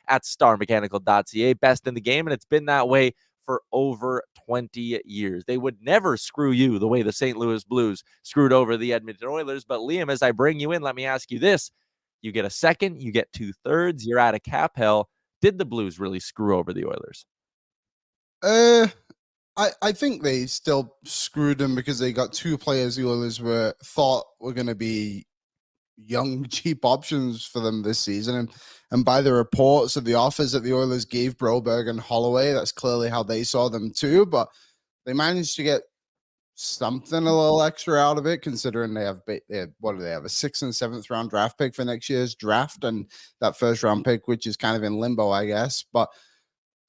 at starmechanical.ca. Best in the game, and it's been that way for over 20 years. They would never screw you the way the St. Louis Blues screwed over the Edmonton Oilers. But Liam, as I bring you in, let me ask you this. You get a second, you get 2/3, you're out of cap hell. Did the Blues really screw over the Oilers? I think they still screwed them because they got two players the Oilers thought were going to be young, cheap options for them this season. And by the reports of the offers that the Oilers gave Broberg and Holloway, that's clearly how they saw them too. But they managed to get something a little extra out of it, considering they have what do they have, a 6th and 7th round draft pick for next year's draft, and that first round pick, which is kind of in limbo, I guess. But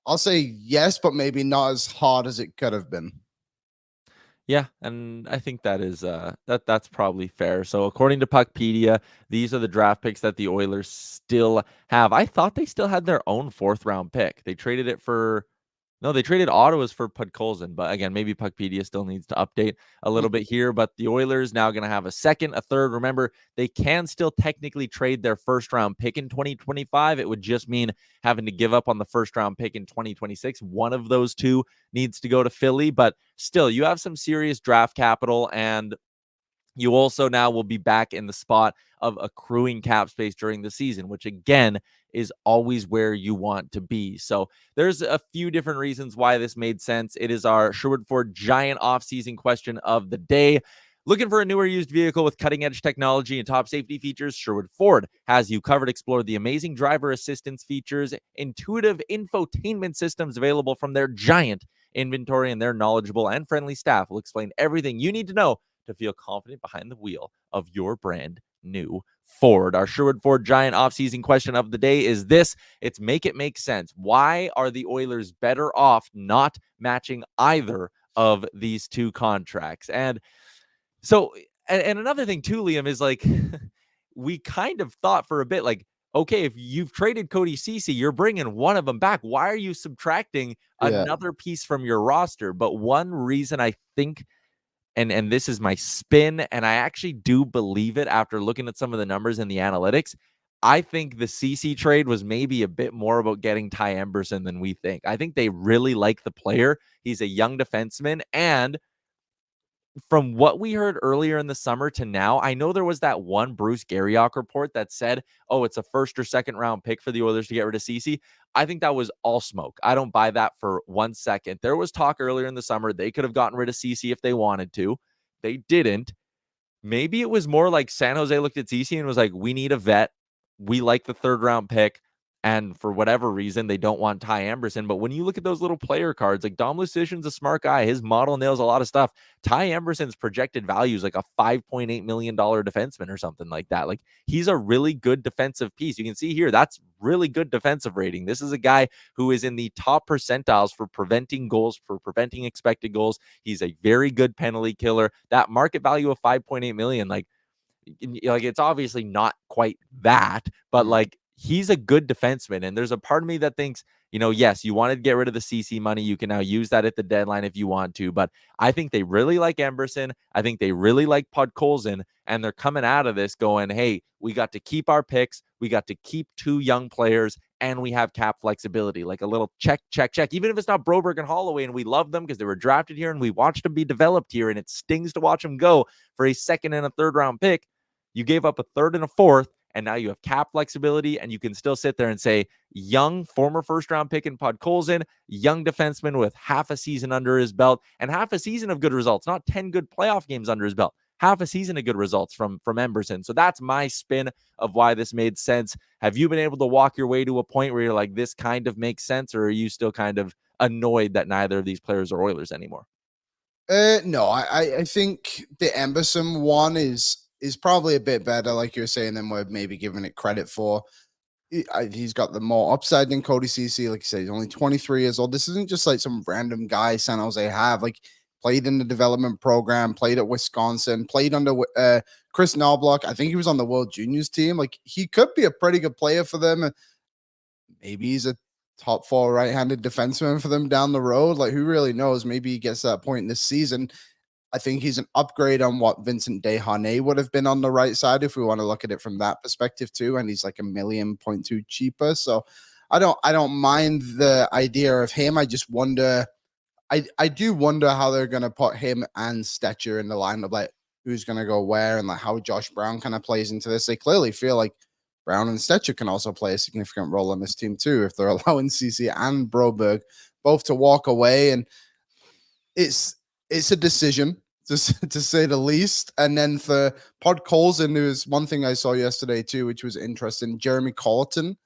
I'll say yes, but maybe not as hard as it could have been. Yeah, and I think that is that's probably fair. So according to Puckpedia, these are the draft picks that the Oilers still have. I thought they still had their own 4th round pick. They traded it for no, they traded Ottawa's for Podkolzin, but again, maybe Puckpedia still needs to update a little bit here. But the Oilers now going to have a 2nd, a 3rd. Remember, they can still technically trade their 1st round pick in 2025. It would just mean having to give up on the 1st round pick in 2026. One of those two needs to go to Philly, but still, you have some serious draft capital, and you also now will be back in the spot of accruing cap space during the season, which again is always where you want to be. So there's a few different reasons why this made sense. It is our Sherwood Ford giant offseason question of the day. Looking for a newer used vehicle with cutting-edge technology and top safety features? Sherwood Ford has you covered. Explore the amazing driver assistance features, intuitive infotainment systems available from their giant inventory, and their knowledgeable and friendly staff will explain everything you need to know to feel confident behind the wheel of your brand new Ford. Our Sherwood Ford giant offseason question of the day is this. It's make it make sense. Why are the Oilers better off not matching either of these two contracts? And so, and another thing too, Liam, is like, we kind of thought for a bit, like, okay, if you've traded Cody Ceci, you're bringing one of them back. Why are you subtracting another piece from your roster? But one reason I think, and this is my spin, and I actually do believe it after looking at some of the numbers and the analytics, I think the CC trade was maybe a bit more about getting Ty Emberson than we think. I think they really like the player. He's a young defenseman, and from what we heard earlier in the summer to now, I know there was that one Bruce Garriock report that said, oh, it's a 1st or 2nd round pick for the Oilers to get rid of Ceci. I think that was all smoke. I don't buy that for 1 second. There was talk earlier in the summer they could have gotten rid of Ceci if they wanted to. They didn't. Maybe it was more like San Jose looked at Ceci and was like, we need a vet. We like the 3rd round pick. And for whatever reason, they don't want Ty Emberson. But when you look at those little player cards, like Dom Lucian's a smart guy. His model nails a lot of stuff. Ty Emberson's projected value is like a $5.8 million defenseman or something like that. Like, he's a really good defensive piece. You can see here, that's really good defensive rating. This is a guy who is in the top percentiles for preventing goals, for preventing expected goals. He's a very good penalty killer. That market value of $5.8 million, like it's obviously not quite that, but like, he's a good defenseman. And there's a part of me that thinks, yes, you wanted to get rid of the CC money. You can now use that at the deadline if you want to. But I think they really like Emberson. I think they really like Podkolzin. And they're coming out of this going, hey, we got to keep our picks. We got to keep 2 young players. And we have cap flexibility, like a little check. Even if it's not Broberg and Holloway, and we love them because they were drafted here and we watched them be developed here, and it stings to watch them go for a 2nd and a 3rd round pick. You gave up a 3rd and a 4th. And now you have cap flexibility, and you can still sit there and say, young former 1st round pick in Podkolzin, young defenseman with half a season under his belt and half a season of good results, not 10 good playoff games under his belt, half a season of good results from Emberson. So that's my spin of why this made sense. Have you been able to walk your way to a point where you're like, this kind of makes sense, or are you still kind of annoyed that neither of these players are Oilers anymore? No, I think the Emberson one is probably a bit better, like you're saying, than we're maybe giving it credit for. He's got the more upside than Cody Ceci. Like you said, he's only 23 years old. This isn't just like some random guy San Jose have. Like, played in the development program, played at Wisconsin, played under Chris Knobloch. I think he was on the World Juniors team. Like, he could be a pretty good player for them. Maybe he's a top 4 right-handed defenseman for them down the road. Like, who really knows? Maybe he gets to that point in this season. I think he's an upgrade on what Vincent Desharnais would have been on the right side, if we want to look at it from that perspective too. And he's like $1.2 million cheaper. So I don't mind the idea of him. I just wonder. I do wonder how they're gonna put him and Stetcher in the lineup, like who's gonna go where, and like how Josh Brown kind of plays into this. They clearly feel like Brown and Stetcher can also play a significant role in this team too, if they're allowing CC and Broberg both to walk away. And it's a decision to say the least. And then for Pod Colson, there was one thing I saw yesterday too, which was interesting. Jeremy Colleton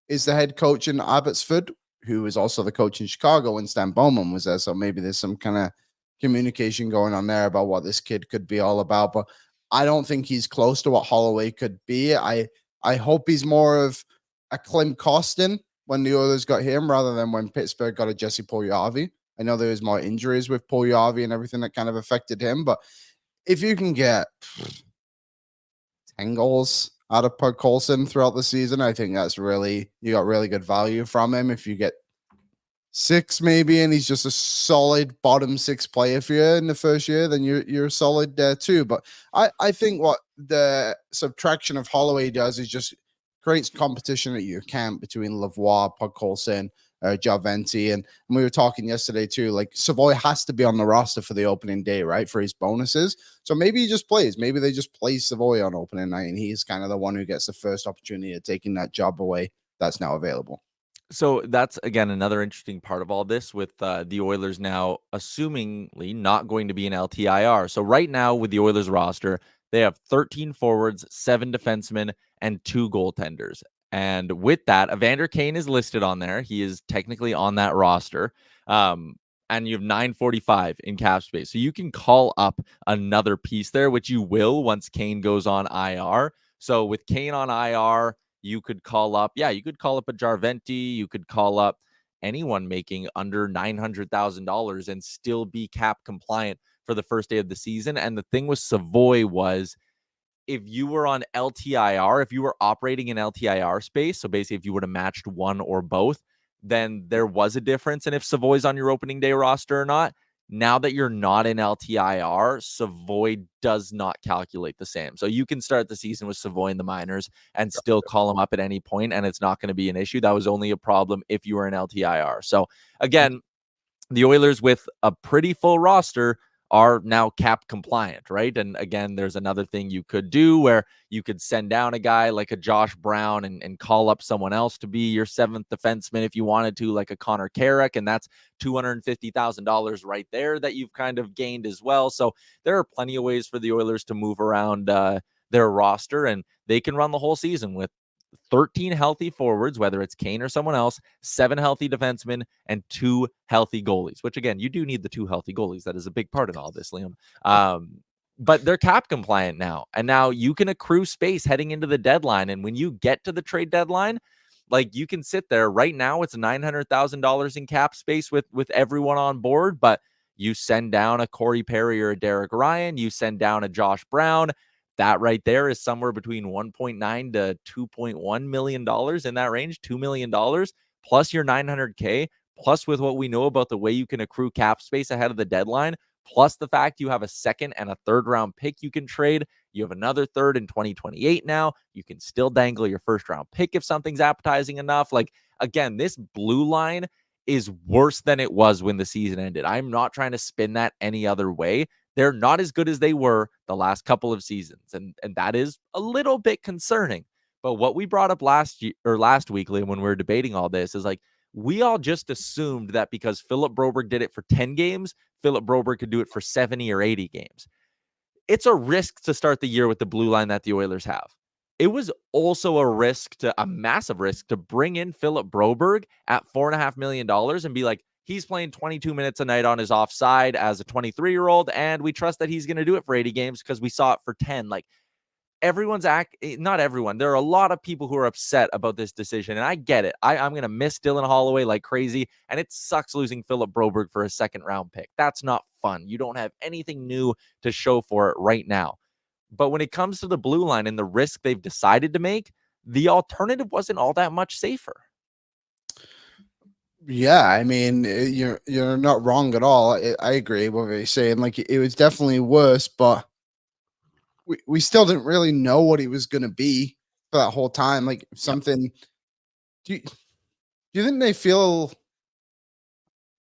is the head coach in Abbotsford, who is also the coach in Chicago when Stan Bowman was there. So maybe there's some kind of communication going on there about what this kid could be all about. But I don't think he's close to what Holloway could be. I hope he's more of a Klim Kostin when the Oilers got him rather than when Pittsburgh got a Jesse Puljujarvi. I know there was more injuries with Puljujarvi and everything that kind of affected him, but if you can get 10 goals out of Pug Colson throughout the season, I think that's really, you got really good value from him. If you get 6 maybe, and he's just a solid bottom 6 player for you in the first year, then you're solid there too. But I think what the subtraction of Holloway does is just creates competition at your camp between Lavoie, Pug Colson, Jarventi, and we were talking yesterday too. Like Savoy has to be on the roster for the opening day, right? For his bonuses. So maybe he just plays. Maybe they just play Savoy on opening night, and he's kind of the one who gets the first opportunity of taking that job away that's now available. So that's again another interesting part of all this with the Oilers now assumingly not going to be an LTIR. So right now with the Oilers roster, they have 13 forwards, 7 defensemen, and 2 goaltenders. And with that, Evander Kane is listed on there. He is technically on that roster. And you have 945 in cap space. So you can call up another piece there, which you will once Kane goes on IR. So with Kane on IR, you could call up, you could call up a Jarventi. You could call up anyone making under $900,000 and still be cap compliant for the first day of the season. And the thing with Savoy was if you were on LTIR, if you were operating in LTIR space, so basically if you would have matched one or both, then there was a difference in if Savoy's on your opening day roster or not. Now that you're not in LTIR, Savoy does not calculate the same. So you can start the season with Savoy in the minors and still call him up at any point, and it's not going to be an issue. That was only a problem if you were in LTIR. So again, the Oilers with a pretty full roster are now cap compliant, right? And again, there's another thing you could do where you could send down a guy like a Josh Brown and call up someone else to be your 7th defenseman if you wanted to, like a Connor Carrick, and that's $250,000 right there that you've kind of gained as well. So there are plenty of ways for the Oilers to move around their roster, and they can run the whole season with 13 healthy forwards, whether it's Kane or someone else, 7 healthy defensemen, and 2 healthy goalies, which again, you do need the 2 healthy goalies. That is a big part in all this, Liam. But they're cap compliant now. And now you can accrue space heading into the deadline. And when you get to the trade deadline, like you can sit there right now, it's $900,000 in cap space with everyone on board, but you send down a Corey Perry or a Derek Ryan, you send down a Josh Brown, that right there is somewhere between 1.9 to 2.1 million dollars in that range, $2 million plus your 900K, plus with what we know about the way you can accrue cap space ahead of the deadline, plus the fact you have a second and a third round pick you can trade. You have another third in 2028 now. You can still dangle your first round pick if something's appetizing enough. Like, again, this blue line is worse than it was when the season ended. I'm not trying to spin that any other way. They're not as good as they were the last couple of seasons. And that is a little bit concerning. But what we brought up last week, Liam, when we were debating all this is like, we all just assumed that because Philip Broberg did it for 10 games, Philip Broberg could do it for 70 or 80 games. It's a risk to start the year with the blue line that the Oilers have. It was also a massive risk to bring in Philip Broberg at $4.5 million and be like, he's playing 22 minutes a night on his offside as a 23-year-old, and we trust that he's going to do it for 80 games because we saw it for 10. Like, not everyone. There are a lot of people who are upset about this decision, and I get it. I'm going to miss Dylan Holloway like crazy, and it sucks losing Philip Broberg for a second-round pick. That's not fun. You don't have anything new to show for it right now. But when it comes to the blue line and the risk they've decided to make, the alternative wasn't all that much safer. Yeah, I mean, you're not wrong at all. I agree with what you're saying. Like, it was definitely worse, but we still didn't really know what he was going to be for that whole time. Like Yep. something. Do you, Do you think they feel?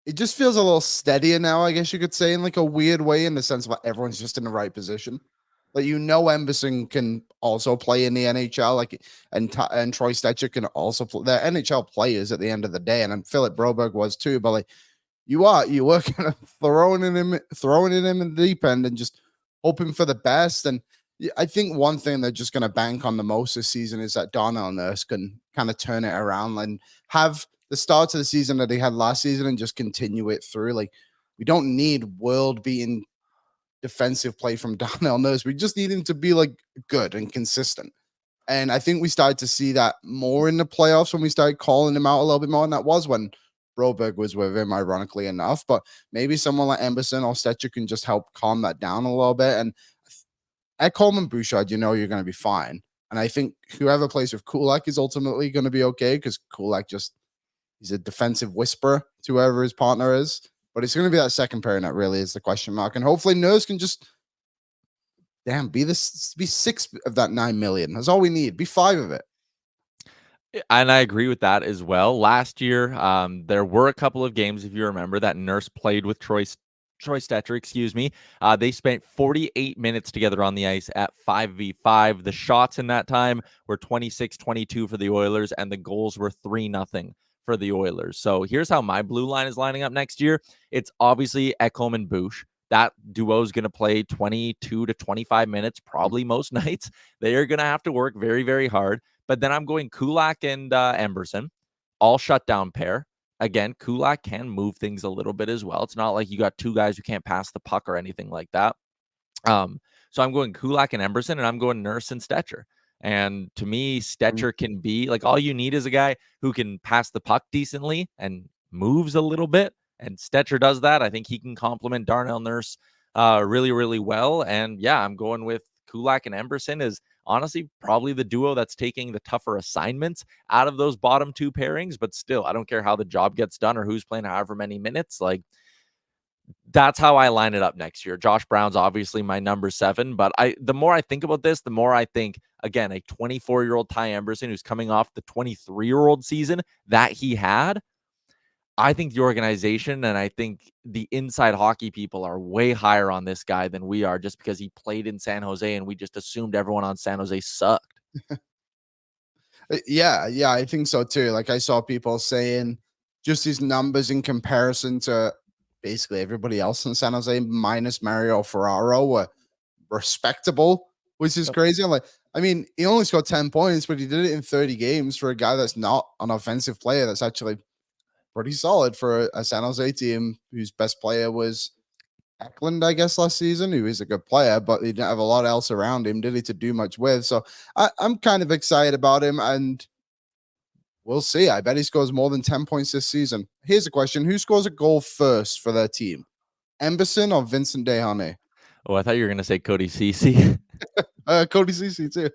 It just feels a little steadier now, I guess you could say, in like a weird way, in the sense of like everyone's just in the right position. Like Emberson can also play in the NHL, like and Troy Stetcher can also play. They're NHL players at the end of the day, and Philip Broberg was too. But like you were kind of throwing in him in the deep end and just hoping for the best. And I think one thing they're just going to bank on the most this season is that Darnell Nurse can kind of turn it around and have the start of the season that they had last season and just continue it through. Like, we don't need world beating defensive play from Darnell Nurse. We just need him to be like good and consistent. And I think we started to see that more in the playoffs when we started calling him out a little bit more. And that was when Broberg was with him, ironically enough. But maybe someone like Emberson or Stetcher can just help calm that down a little bit. And at Coleman Bouchard, you're going to be fine. And I think whoever plays with Kulak is ultimately going to be okay, because Kulak he's a defensive whisperer to whoever his partner is. But it's going to be that second pairing that really is the question mark. And hopefully Nurse can just, be 6 of that 9 million. That's all we need. Be 5 of it. And I agree with that as well. Last year, there were a couple of games, if you remember, that Nurse played with Troy Stetcher, excuse me. They spent 48 minutes together on the ice at 5v5. The shots in that time were 26-22 for the Oilers, and the goals were 3-0 for the Oilers. So here's how my blue line is lining up next year. It's obviously Ekholm and Bush. That duo is going to play 22 to 25 minutes, probably most nights. They are going to have to work very, very hard. But then I'm going Kulak and Emberson, all shutdown pair. Again, Kulak can move things a little bit as well. It's not like you got two guys who can't pass the puck or anything like that. So I'm going Kulak and Emberson, and I'm going Nurse and Stetcher. And to me, Stetcher can be like, all you need is a guy who can pass the puck decently and moves a little bit. And Stetcher does that. I think he can complement Darnell Nurse really, really well. And yeah, I'm going with Kulak and Emberson is honestly probably the duo that's taking the tougher assignments out of those bottom two pairings. But still, I don't care how the job gets done or who's playing however many minutes. Like, that's how I line it up next year. Josh Brown's obviously my number 7, but the more I think about this, the more I think, again, a 24-year-old Ty Emberson who's coming off the 23-year-old season that he had. I think the organization and I think the inside hockey people are way higher on this guy than we are, just because he played in San Jose and we just assumed everyone on San Jose sucked. Yeah, I think so too. Like, I saw people saying just his numbers in comparison to basically everybody else in San Jose minus Mario Ferraro were respectable, which is crazy. I'm like, I mean, he only scored 10 points, but he did it in 30 games for a guy that's not an offensive player. That's actually pretty solid for a San Jose team whose best player was Eklund, I guess, last season, who is a good player, but he didn't have a lot else around him, did he, to do much with. So I'm kind of excited about him, and we'll see. I bet he scores more than 10 points this season. Here's a question. Who scores a goal first for their team? Emberson or Vincent Desharnais? Oh, I thought you were going to say Cody Ceci. Cody Ceci too.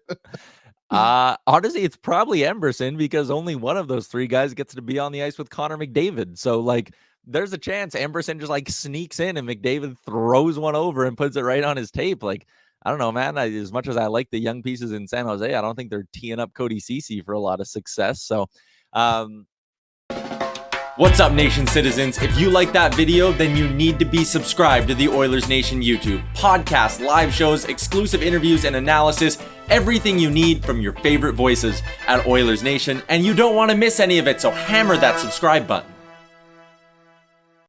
Honestly, it's probably Emberson, because only one of those three guys gets to be on the ice with Connor McDavid. So, like, there's a chance Emberson just like sneaks in and McDavid throws one over and puts it right on his tape. Like, I don't know, man. As much as I like the young pieces in San Jose, I don't think they're teeing up Cody Ceci for a lot of success. So, What's up, Nation citizens? If you like that video, then you need to be subscribed to the Oilers Nation YouTube. Podcasts, live shows, exclusive interviews, and analysis. Everything you need from your favorite voices at Oilers Nation. And you don't want to miss any of it, so hammer that subscribe button.